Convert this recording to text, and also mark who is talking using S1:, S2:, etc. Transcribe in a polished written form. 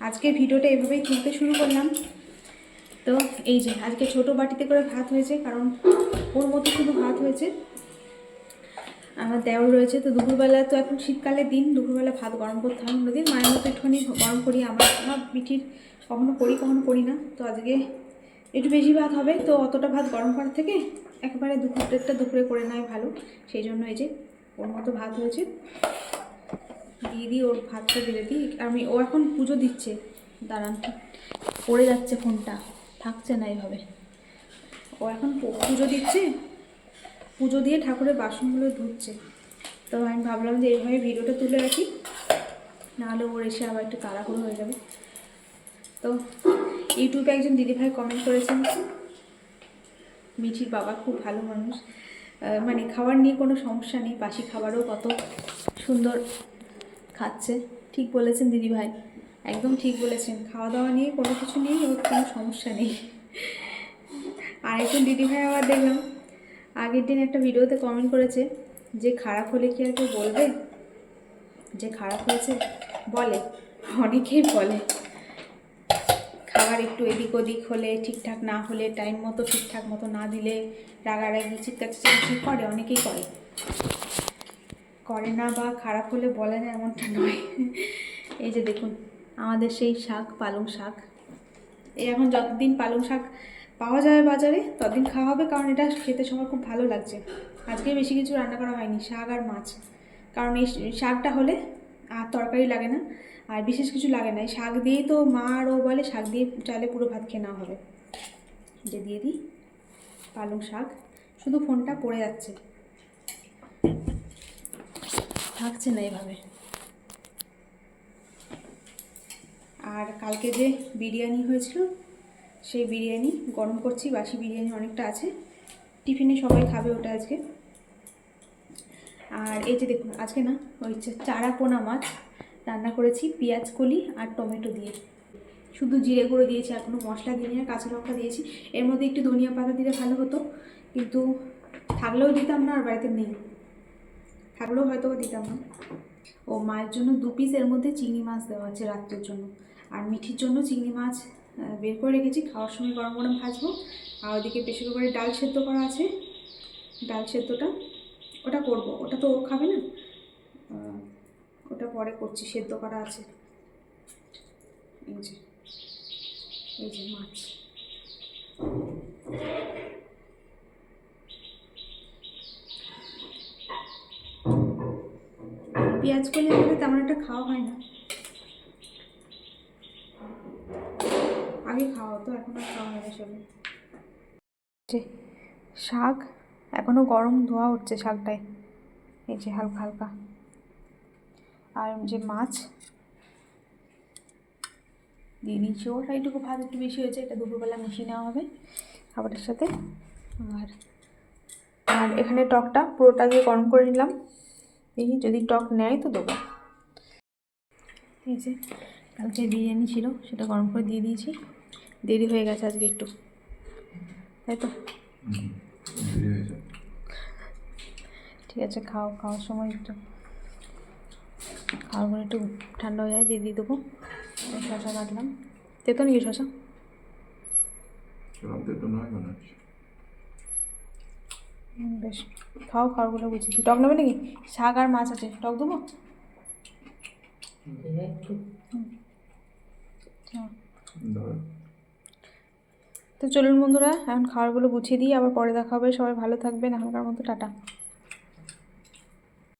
S1: আজকে ভিডিওটা এভাবেই তুলতে শুরু করলাম। তো এই যে আজকে ছোট বাটিতে করে ভাত হয়েছে, কারণ ওর মতো শুধু ভাত হয়েছে। আমার দেওর রয়েছে, তো দুপুরবেলা তো এখন শীতকালের দিন, দুপুরবেলা ভাত গরম করতে হয়। অন্যদিন মায়ের মতো একটুখানি গরম করি, আমার পিঠির কখনো করি কখনো করি না। তো আজকে একটু বেশি ভাত হবে, তো অতটা ভাত গরম করার থেকে একেবারে দুপুরে করে নেয় ভালো। সেই জন্য এই যে ওর মতো ভাত হয়েছে, দিয়ে দিই ওর ভাতটা দিলে দিই। ও এখন পুজো দিচ্ছে, দাঁড়ান পড়ে যাচ্ছে ফোনটা, থাকছে না এইভাবে। ও এখন পুজো দিচ্ছে, পুজো দিয়ে ঠাকুরের বাসনগুলো ধুচ্ছে। তো আমি ভাবলাম যে এইভাবে ভিডিওটা তুলে রাখি, নাহলে ওর এসে আবার একটু তাড়াহুড়ো হয়ে যাবে। তো ইউটিউবে একজন দিদিভাই কমেন্ট করেছেন, মিঠির বাবা খুব ভালো মানুষ, মানে খাবার নিয়ে কোনো সমস্যা নেই, বাসি খাবারও কত সুন্দর খাচ্ছে। ঠিক বলেছেন দিদিভাই, একদম ঠিক বলেছেন, খাওয়া দাওয়া নিয়ে কোনো কিছু নেই, ওর কোনো সমস্যা নেই। আর একজন দিদিভাই আবার দেখলাম আগের দিন একটা ভিডিওতে কমেন্ট করেছে যে খারাপ হলে কি আর কেউ বলবে, যে খারাপ হয়েছে বলে, অনেকেই বলে। খাবার একটু এদিক ওদিক হলে, ঠিকঠাক না হলে, টাইম মতো ঠিকঠাক মতো না দিলে রাগারাগি চিৎকার করে, অনেকেই করে না, বা খারাপ হলে বলে না এমনটা নয়। এই যে দেখুন আমাদের সেই শাক, পালং শাক, এই এখন যতদিন পালং শাক পাওয়া যাবে বাজারে ততদিন খাওয়া হবে, কারণ এটা খেতে সবার খুব ভালো লাগছে। আজকে বেশি কিছু রান্না করা হয়নি, শাক আর মাছ, কারণ এই শাকটা হলে আর তরকারি লাগে না, আর বিশেষ কিছু লাগে না। এই শাক দিয়েই তো মা আর ও বলে শাক দিয়ে চাইলে পুরো ভাত খেয়ে নেওয়া হবে। যে দিয়ে দিই পালং শাক, শুধু ফোনটা পড়ে যাচ্ছে, থাকছে না এভাবে। আর কালকে যে বিরিয়ানি হয়েছিল, সেই বিরিয়ানি গরম করছি, বাসি বিরিয়ানি অনেকটা আছে, টিফিনে সবাই খাবে ওটা আজকে। আর এই যে দেখুন আজকে না ওই চারা পোনা মাছ রান্না করেছি পেঁয়াজ কলি আর টমেটো দিয়ে, শুধু জিরে গুঁড়ো দিয়েছি, আর কোনো মশলা দিইনি, আর কাঁচা লঙ্কা দিয়েছি। এর মধ্যে একটু ধনিয়া পাতা দিলে ভালো হতো, কিন্তু থাকলেও দিতাম না, আর বাড়িতে নেই, থাকলেও হয়তো দিতাম না। ও মায়ের জন্য 2 পিস এর মধ্যে চিংড়ি মাছ দেওয়া আছে রাত্রের জন্য, আর মিঠির জন্য চিংড়ি মাছ বের করে রেখেছি, খাওয়ার সময় গরম গরম ভাজবো। আর ওদিকে প্রেসার কুকারে ডাল সেদ্ধ করা আছে, ডাল সেদ্ধটা ওটা করবো, ওটা তো ও খাবে না, ওটা পরে করছি, সেদ্ধ করা আছে। এই যে মাছ, পেঁয়াজ কলি আমাদের তেমন একটা খাওয়া হয় না, আগে খাওয়া হতো, এখন আর খাওয়া হয় না সেগুলো। শাক এখনও গরম ধোয়া উঠছে শাকটায়, এই যে হালকা হালকা। আর যে মাছ দিয়ে দিচ্ছি, ওটা এইটুকু ভাত একটু বেশি হয়েছে, এটা দুপুরবেলা মিশিয়ে নেওয়া হবে খাবারের সাথে। আর আর এখানে টকটা পুরোটাকে গরম করে নিলাম, দেখি যদি টক নেয় তো দেবো। এই যে কালকে বিরিয়ানি ছিল, সেটা গরম করে দিয়ে দিয়েছি, দেরি হয়ে গেছে আজকে একটু, তাই তো? ঠিক আছে, খাওয়ার সময় একটু খাওয়ার পরে একটু ঠান্ডা হয়ে যায়, দিয়ে দেবো। শশা কাটলাম, তেতো নাকি শশা? বেশ, খাওয়ারগুলো বুঝেছি। টক নেবে নাকি? শাক আর মাছ আছে, টক দেবো? তো চলুন বন্ধুরা, এখন খাবারগুলো গুছিয়ে দিই, আবার পরে দেখা হবে। সবাই ভালো থাকবেন, এখনকার মতো টাটা।